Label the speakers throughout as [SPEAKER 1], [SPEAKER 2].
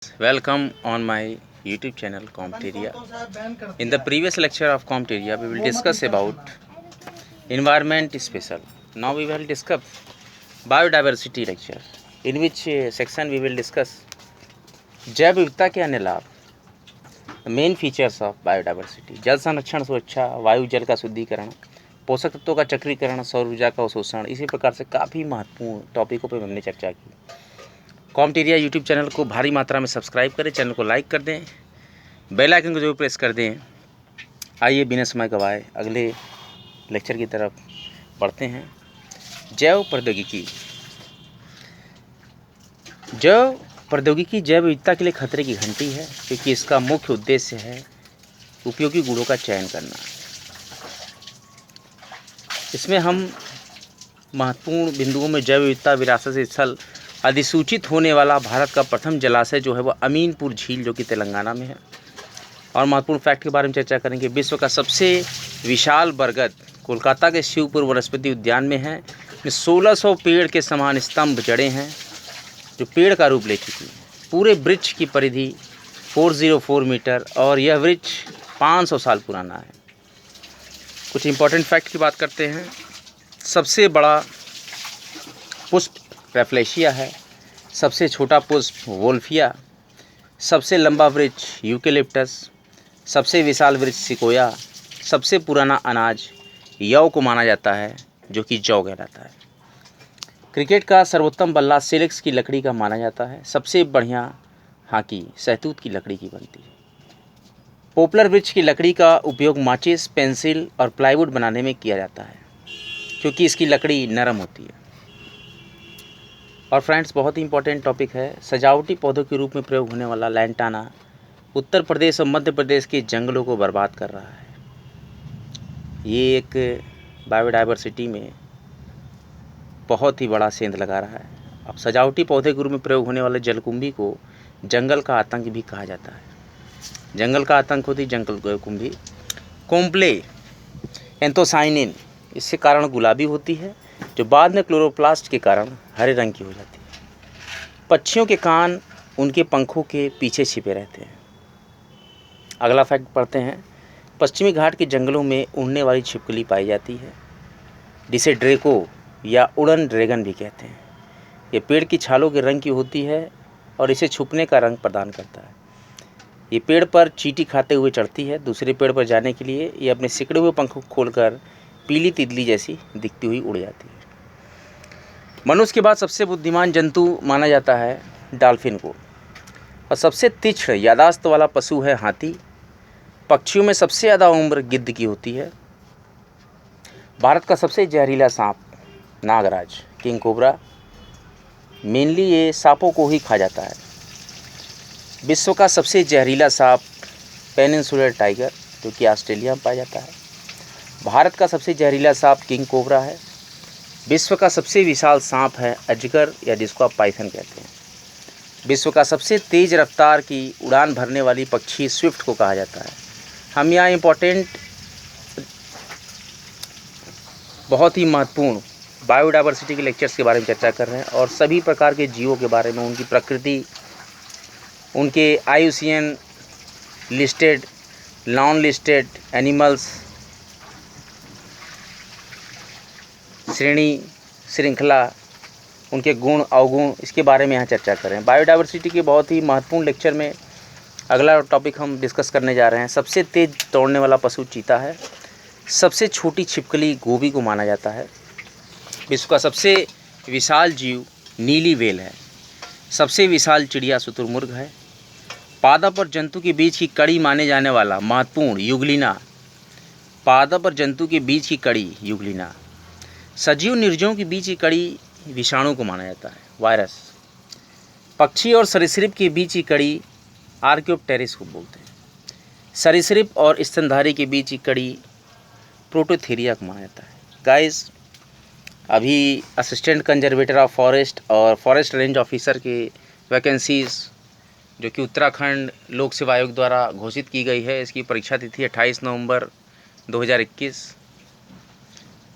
[SPEAKER 1] Welcome on my YouTube channel Comteria. In the previous lecture of Comteria, we will discuss about environment special. Now we will discuss biodiversity lecture, in which section we will discuss जैव विविधता के अन्य लाभ, main features of biodiversity, जल संरक्षण सुरक्षा, वायु जल का शुद्धिकरण, पोषक तत्वों का चक्रीकरण, सौर ऊर्जा का अवशोषण। इसी प्रकार से काफ़ी महत्वपूर्ण टॉपिकों पर हमने चर्चा की। कॉमटेरिया यूट्यूब चैनल को भारी मात्रा में सब्सक्राइब करें, चैनल को लाइक कर दें, बेल आइकन को जरूर प्रेस कर दें। आइए बिना समय गवाए अगले लेक्चर की तरफ बढ़ते हैं। जैव प्रौद्योगिकी। जैव प्रौद्योगिकी जैव विविधता के लिए खतरे की घंटी है, क्योंकि इसका मुख्य उद्देश्य है उपयोगी गुणों का चयन करना। इसमें हम महत्वपूर्ण बिंदुओं में जैव विविधता विरासत स्थल अधिसूचित होने वाला भारत का प्रथम जलाशय जो है वह अमीनपुर झील, जो कि तेलंगाना में है। और महत्वपूर्ण फैक्ट के बारे में चर्चा करेंगे। विश्व का सबसे विशाल बरगद कोलकाता के शिवपुर वनस्पति उद्यान में है। इसमें 1600 पेड़ के समान स्तंभ जड़ें हैं जो पेड़ का रूप ले चुकी हैं। पूरे वृक्ष की परिधि 404 मीटर और यह वृक्ष 500 साल पुराना है। कुछ इंपॉर्टेंट फैक्ट की बात करते हैं। सबसे बड़ा पुष्प रेफ्लेशिया है, सबसे छोटा पुष्प वोल्फिया, सबसे लंबा वृक्ष यूकेलिप्टस, सबसे विशाल वृक्ष सिकोया, सबसे पुराना अनाज यौ को माना जाता है, जो कि जौ कहलाता है। क्रिकेट का सर्वोत्तम बल्ला सिलेक्स की लकड़ी का माना जाता है। सबसे बढ़िया हॉकी सहतूत की लकड़ी की बनती है। पॉपुलर वृक्ष की लकड़ी का उपयोग माचिस, पेंसिल और प्लाईवुड बनाने में किया जाता है, क्योंकि इसकी लकड़ी नरम होती है। और फ्रेंड्स, बहुत ही इंपॉर्टेंट टॉपिक है, सजावटी पौधों के रूप में प्रयोग होने वाला लैंटाना उत्तर प्रदेश और मध्य प्रदेश के जंगलों को बर्बाद कर रहा है। ये एक बायोडाइवर्सिटी में बहुत ही बड़ा सेंध लगा रहा है। अब सजावटी पौधे के रूप में प्रयोग होने वाले जलकुंभी को जंगल का आतंक भी कहा जाता है। जंगल का आतंक होती जंगल कुंभी। कोम्प्ले एंथोसाइनिन इसके कारण गुलाबी होती है, जो बाद में क्लोरोप्लास्ट के कारण हरे रंग की हो जाती है। पक्षियों के कान उनके पंखों के पीछे छिपे रहते हैं। अगला फैक्ट पढ़ते हैं। पश्चिमी घाट के जंगलों में उड़ने वाली छिपकली पाई जाती है, जिसे ड्रेको या उड़न ड्रैगन भी कहते हैं। ये पेड़ की छालों के रंग की होती है और इसे छुपने का रंग प्रदान करता है। ये पेड़ पर चींटी खाते हुए चढ़ती है। दूसरे पेड़ पर जाने के लिए ये अपने सिकड़े हुए पंखों को खोलकर पीली तितली जैसी दिखती हुई उड़ जाती है। मनुष्य के बाद सबसे बुद्धिमान जंतु माना जाता है डॉल्फिन को, और सबसे तीक्ष्ण याददाश्त वाला पशु है हाथी। पक्षियों में सबसे ज़्यादा उम्र गिद्ध की होती है। भारत का सबसे जहरीला सांप नागराज, किंग कोबरा, मेनली ये सांपों को ही खा जाता है। विश्व का सबसे जहरीला सांप पेनिनसुलर टाइगर, जो कि ऑस्ट्रेलिया में पाया जाता है। भारत का सबसे जहरीला सांप किंग कोबरा है। विश्व का सबसे विशाल सांप है अजगर, या जिसको आप पाइथन कहते हैं। विश्व का सबसे तेज़ रफ्तार की उड़ान भरने वाली पक्षी स्विफ्ट को कहा जाता है। हम यहाँ इम्पोर्टेंट बहुत ही महत्वपूर्ण बायोडाइवर्सिटी के लेक्चर्स के बारे में चर्चा कर रहे हैं, और सभी प्रकार के जीवों के बारे में, उनकी प्रकृति, उनके IUCN listed, non listed animals, श्रेणी श्रृंखला, उनके गुण अवगुण, इसके बारे में यहाँ चर्चा करें। बायोडाइवर्सिटी के बहुत ही महत्वपूर्ण लेक्चर में अगला टॉपिक हम डिस्कस करने जा रहे हैं। सबसे तेज़ दौड़ने वाला पशु चीता है। सबसे छोटी छिपकली गोभी को माना जाता है। विश्व का सबसे विशाल जीव नीली व्हेल है। सबसे विशाल चिड़िया शुतुरमुर्ग है। पादप और जंतु के बीच की कड़ी माने जाने वाला महत्वपूर्ण युगलिना, पादप और जंतु के बीच की कड़ी युगलिना। सजीव निर्जीवों के बीच की कड़ी विषाणु को माना जाता है, वायरस। पक्षी और सरीसृप के बीच की कड़ी आर्क्योप्टेरिस को बोलते हैं। सरीसृप और स्तनधारी के बीच की कड़ी प्रोटोथेरिया को माना जाता है। गाइस, अभी असिस्टेंट कंजर्वेटर ऑफ फॉरेस्ट और फॉरेस्ट रेंज ऑफिसर के वैकेंसीज़, जो कि उत्तराखंड लोक सेवा आयोग द्वारा घोषित की गई है, इसकी परीक्षा तिथि 28 नवंबर 2021।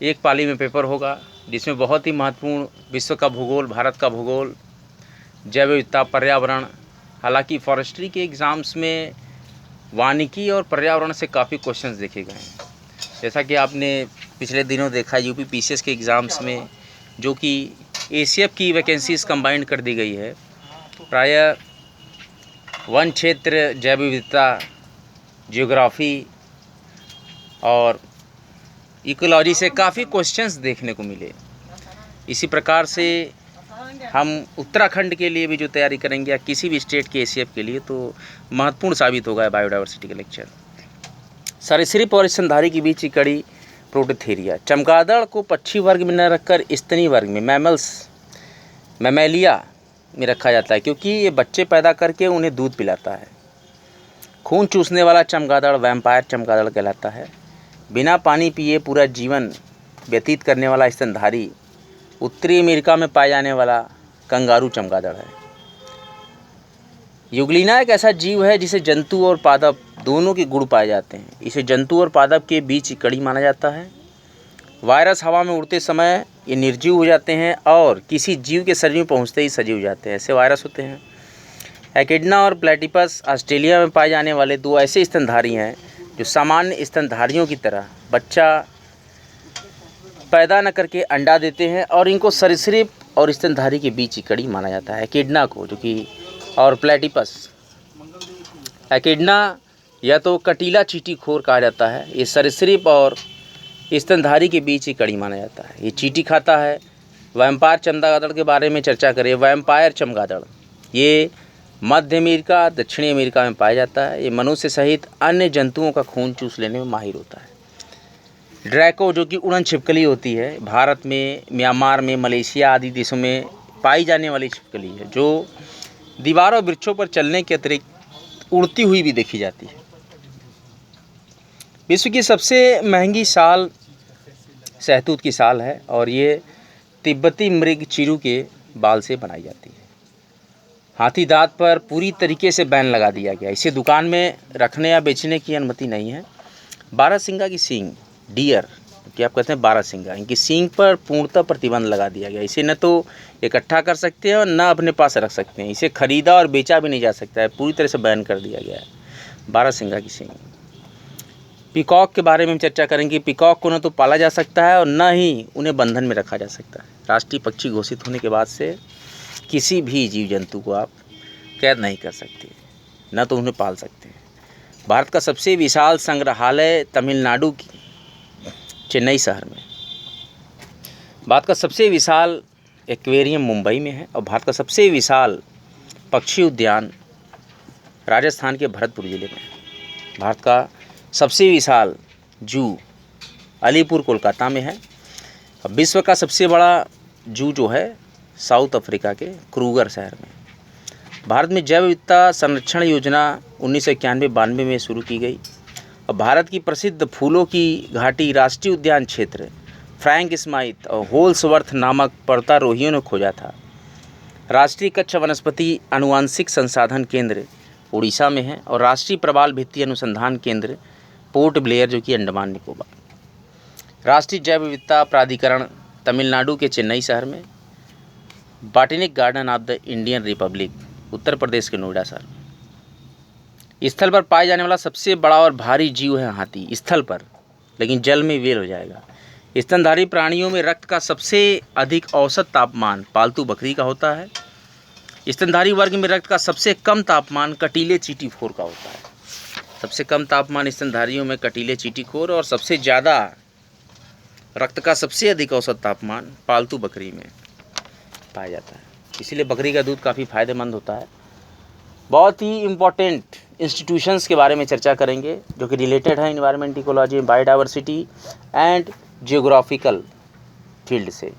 [SPEAKER 1] एक पाली में पेपर होगा, जिसमें बहुत ही महत्वपूर्ण विश्व का भूगोल, भारत का भूगोल, जैव विविधता, पर्यावरण, हालांकि फॉरेस्ट्री के एग्ज़ाम्स में वानिकी और पर्यावरण से काफ़ी क्वेश्चंस देखे गए हैं। जैसा कि आपने पिछले दिनों देखा यूपी पीसीएस के एग्ज़ाम्स में, जो कि एसीएफ की वैकेंसीज कंबाइंड कर दी गई है, प्रायः वन क्षेत्र, जैव विविधता, जियोग्राफी और इकोलॉजी से काफ़ी क्वेश्चंस देखने को मिले। इसी प्रकार से हम उत्तराखंड के लिए भी जो तैयारी करेंगे या किसी भी स्टेट के एसीएफ के लिए, तो महत्वपूर्ण साबित होगा बायोडाइवर्सिटी का लेक्चर। सरीसृप और स्तनधारी के बीच की कड़ी प्रोटोथेरिया। चमगादड़ को पक्षी वर्ग में न रखकर स्तनी वर्ग में, मैमेलिया में रखा जाता है, क्योंकि ये बच्चे पैदा करके उन्हें दूध पिलाता है। खून चूसने वाला चमगादड़ वैम्पायर चमगादड़ कहलाता है। बिना पानी पिए पूरा जीवन व्यतीत करने वाला स्तनधारी उत्तरी अमेरिका में पाए जाने वाला कंगारू चमगादड़ है। युगलिना एक ऐसा जीव है जिसे जंतु और पादप दोनों के गुण पाए जाते हैं। इसे जंतु और पादप के बीच की कड़ी माना जाता है। वायरस हवा में उड़ते समय ये निर्जीव हो जाते हैं और किसी जीव के शरीर में पहुंचते ही सजीव हो जाते हैं। ऐसे वायरस होते हैं। एकिडना और प्लेटिपस ऑस्ट्रेलिया में पाए जाने वाले दो ऐसे स्तनधारी हैं जो सामान्य स्तनधारियों की तरह बच्चा पैदा न करके अंडा देते हैं, और इनको सरीसृप और स्तनधारी के बीच की कड़ी माना जाता है। एकिडना को, जो कि, और प्लेटिपस। एकिडना या तो कटीला चींटीखोर कहा जाता है। ये सरीसृप और स्तनधारी के बीच की कड़ी माना जाता है। ये चींटी खाता है। वैम्पायर चमगादड़ के बारे में चर्चा करें। वैम्पायर चमगादड़ ये मध्य अमेरिका, दक्षिणी अमेरिका में पाया जाता है। ये मनुष्य सहित अन्य जंतुओं का खून चूस लेने में माहिर होता है। ड्रैको, जो कि उड़न छिपकली होती है, भारत में, म्यांमार में, मलेशिया आदि देशों में पाई जाने वाली छिपकली है, जो दीवारों और वृक्षों पर चलने के अतिरिक्त उड़ती हुई भी देखी जाती है। विश्व की सबसे महंगी साल सहतूत की साल है, और ये तिब्बती मृग चीरू के बाल से बनाई जाती है। हाथी दांत पर पूरी तरीके से बैन लगा दिया गया। इसे दुकान में रखने या बेचने की अनुमति नहीं है। बारहसिंगा की सींग, डियर कि आप कहते हैं बारहसिंगा, इनकी सींग पर पूर्णतः प्रतिबंध लगा दिया गया। इसे न तो इकट्ठा कर सकते हैं और न अपने पास रख सकते हैं। इसे खरीदा और बेचा भी नहीं जा सकता है। पूरी तरह से बैन कर दिया गया है बारहसिंगा की सींग। पीकॉक के बारे में हम चर्चा करेंगे। पीकॉक को न तो पाला जा सकता है और न ही उन्हें बंधन में रखा जा सकता है। राष्ट्रीय पक्षी घोषित होने के बाद से किसी भी जीव जंतु को आप कैद नहीं कर सकते, न तो उन्हें पाल सकते हैं। भारत का सबसे विशाल संग्रहालय तमिलनाडु की चेन्नई शहर में। भारत का सबसे विशाल एक्वेरियम मुंबई में है, और भारत का सबसे विशाल पक्षी उद्यान राजस्थान के भरतपुर जिले में है। भारत का सबसे विशाल जू अलीपुर कोलकाता में है। विश्व का सबसे बड़ा जू जो है साउथ अफ्रीका के क्रूगर शहर में। भारत में जैव विविधता संरक्षण योजना 1991-92 में शुरू की गई, और भारत की प्रसिद्ध फूलों की घाटी राष्ट्रीय उद्यान क्षेत्र फ्रैंक स्माइथ और होल्सवर्थ नामक पर्वतारोहियों ने खोजा था। राष्ट्रीय कच्छ वनस्पति आनुवंशिक संसाधन केंद्र उड़ीसा में है, और राष्ट्रीय प्रवाल भित्ति अनुसंधान केंद्र पोर्ट ब्लेयर, जो कि अंडमान निकोबार। राष्ट्रीय जैव विविधता प्राधिकरण तमिलनाडु के चेन्नई शहर में। Botanic garden of the Indian republic Uttar Pradesh के नोएडा शहर में। स्थल पर पाए जाने वाला सबसे बड़ा और भारी जीव है हाथी। स्थल पर, लेकिन जल में वेल हो जाएगा। स्तनधारी प्राणियों में रक्त का सबसे अधिक औसत तापमान पालतू बकरी का होता है। स्तनधारी वर्ग में रक्त का सबसे कम तापमान कटीले चींटीखोर का होता है। सबसे कम तापमान स्तनधारियों में कटीले चींटीखोर, और सबसे ज़्यादा रक्त का सबसे अधिक औसत तापमान पालतू बकरी में पाया जाता है। इसीलिए बकरी का दूध काफ़ी फ़ायदेमंद होता है। बहुत ही इम्पोर्टेंट इंस्टीट्यूशंस के बारे में चर्चा करेंगे, जो कि रिलेटेड है environment, ecology, biodiversity and geographical field से,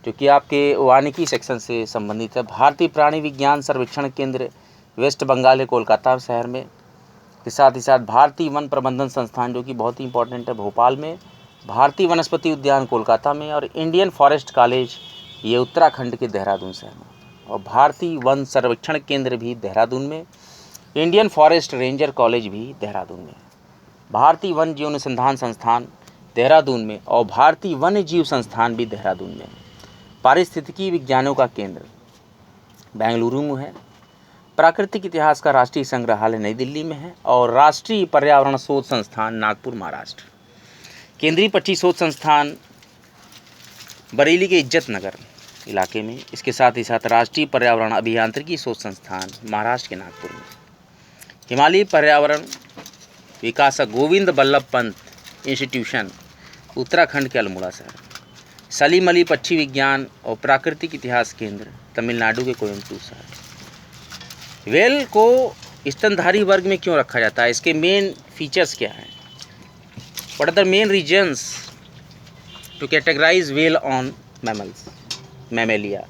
[SPEAKER 1] जो कि आपके वानिकी सेक्शन से संबंधित है। भारतीय प्राणी विज्ञान सर्वेक्षण केंद्र वेस्ट बंगाल के कोलकाता शहर में, के साथ ही साथ भारतीय वन प्रबंधन संस्थान, जो कि बहुत ही इंपॉर्टेंट है, भोपाल में। भारतीय वनस्पति उद्यान कोलकाता में, और इंडियन फॉरेस्ट कॉलेज ये उत्तराखंड के देहरादून शहर में, और भारतीय वन सर्वेक्षण केंद्र भी देहरादून में। इंडियन फॉरेस्ट रेंजर कॉलेज भी देहरादून में। भारतीय वन जीव अनुसंधान संस्थान देहरादून में, और भारतीय वन्य जीव संस्थान भी देहरादून में। पारिस्थितिकी विज्ञानों का केंद्र बेंगलुरु में है। प्राकृतिक इतिहास का राष्ट्रीय संग्रहालय नई दिल्ली में है और राष्ट्रीय पर्यावरण शोध संस्थान नागपुर महाराष्ट्र, केंद्रीय पक्षी शोध संस्थान बरेली के इज्जत नगर इलाके में, इसके साथ ही साथ राष्ट्रीय पर्यावरण अभियांत्रिकी शोध संस्थान महाराष्ट्र के नागपुर में, हिमालयी पर्यावरण विकास गोविंद बल्लभ पंत इंस्टीट्यूशन उत्तराखंड के अल्मोड़ा शहर, सलीम अली पक्षी विज्ञान और प्राकृतिक इतिहास केंद्र तमिलनाडु के कोयम्बटूर शहर। वेल को स्तनधारी वर्ग में क्यों रखा जाता है, इसके मेन फीचर्स क्या हैं, what are the main reasons to categorize well on mammals mammalia.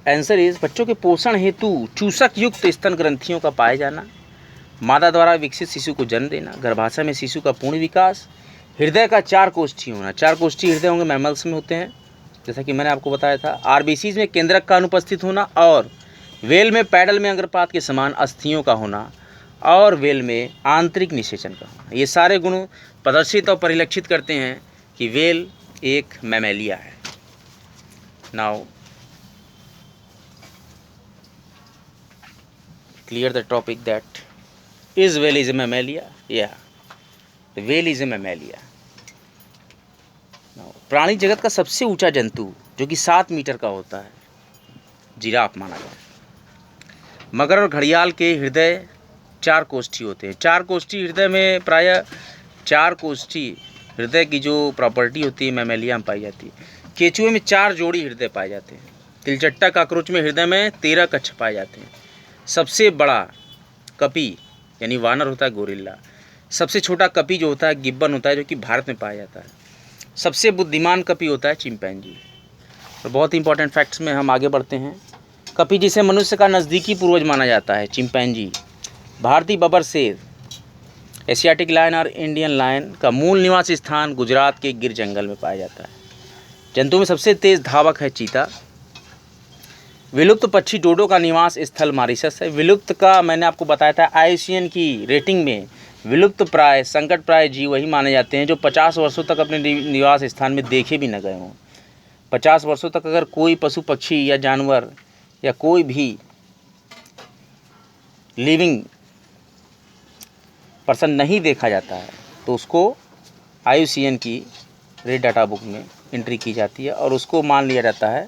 [SPEAKER 1] Answer is बच्चों के पोषण हेतु चूसक युक्त स्तन ग्रंथियों का पाए जाना, मादा द्वारा विकसित शिशु को जन्म देना, गर्भाशय में शिशु का पूर्ण विकास, हृदय का 4 कोष्ठी होना, 4 कोष्ठी हृदय होंगे मैमल्स में होते हैं जैसा कि मैंने आपको बताया था, आरबीसीज में केंद्रक का अनुपस्थित होना और वेल में पैडल में अग्रपात के समान अस्थियों का होना और वेल में आंतरिक निषेचन का होना, ये सारे गुण प्रदर्शित और परिलक्षित करते हैं कि वेल एक मैमेलिया है। Now clear the topic that is whale is a mammalia? Yeah, the whale is a mammalia. Now, प्राणी जगत का सबसे ऊंचा जंतु जो कि 7 मीटर का होता है जिराफ माना जाता है। मगर और घड़ियाल के हृदय 4 कोष्ठी होते हैं। 4 कोष्ठी हृदय में प्रायः 4 कोष्ठी हृदय की जो प्रॉपर्टी होती है मैमेलिया में पाई जाती है। केचुए में 4 जोड़ी हृदय पाए जाते हैं। तिलचट्टा काकरोच में हृदय में 13 कक्ष पाए जाते हैं। सबसे बड़ा कपी यानी वानर होता है गोरिल्ला, सबसे छोटा कपी जो होता है गिब्बन होता है जो कि भारत में पाया जाता है, सबसे बुद्धिमान कपी होता है चिंपैंजी। तो बहुत इंपॉर्टेंट फैक्ट्स में हम आगे बढ़ते हैं। कपी जिसे मनुष्य का नज़दीकी पूर्वज माना जाता है चिंपैंजी, भारतीय बबर शेर, एशियाटिक लायन और इंडियन लायन का मूल निवास स्थान गुजरात के गिर जंगल में पाया जाता है। जंतु में सबसे तेज धावक है चीता। विलुप्त पक्षी डोडो का निवास स्थल मॉरिशस है। विलुप्त का मैंने आपको बताया था IUCN की रेटिंग में विलुप्त प्राय संकट प्राय जीव वही माने जाते हैं जो 50 वर्षों तक अपने निवास स्थान में देखे भी न गए हों। 50 वर्षों तक अगर कोई पशु पक्षी या जानवर या कोई भी लिविंग पर्सन नहीं देखा जाता है तो उसको IUCN की रेड डाटा बुक में एंट्री की जाती है और उसको मान लिया जाता है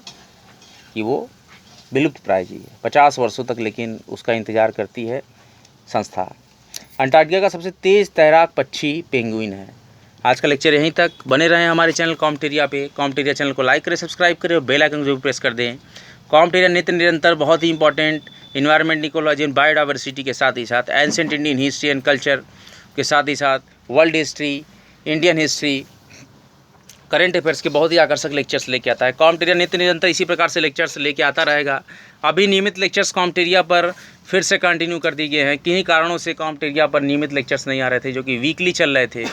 [SPEAKER 1] कि वो विलुप्त प्राय जीव है। 50 वर्षों तक लेकिन उसका इंतज़ार करती है संस्था। अंटार्कटिका का सबसे तेज़ तैराक पक्षी पेंगुइन है। आज का लेक्चर यहीं तक। बने रहें हमारे चैनल कॉम्टेरिया पे। कॉम्टेरिया चैनल को लाइक करें, सब्सक्राइब करें और बेल आइकन जरूर प्रेस कर दें। कॉम्टेरिया नित्य निरंतर बहुत ही important environment ecology and biodiversity के साथ ही साथ ancient Indian history and culture के साथ ही साथ world history, Indian history, current affairs के बहुत ही आकर्षक लेक्चर्स लेके आता है। कॉम्टेरिया नित्य निरंतर इसी प्रकार से लेक्चर्स लेके आता रहेगा। अभी नियमित लेक्चर्स कॉम्टेरिया पर फिर से कंटिन्यू कर दिए गए हैं। किन्हीं कारणों से कॉम्टेरिया पर नियमित लेक्चर्स नहीं आ रहे थे जो कि वीकली चल रहे थे।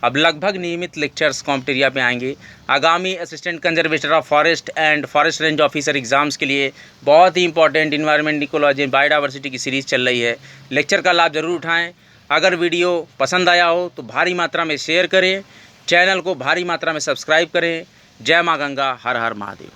[SPEAKER 1] अब लगभग नियमित लेक्चर्स कॉम्टेरिया पे आएंगे। आगामी assistant conservator of forest and forest range officer exams के लिए बहुत ही important environment ecology and biodiversity की सीरीज़ चल रही है। लेक्चर का लाभ जरूर उठाएँ। अगर वीडियो पसंद आया हो तो भारी मात्रा में शेयर करें, चैनल को भारी मात्रा में सब्सक्राइब करें। जय माँ गंगा, हर हर महादेव।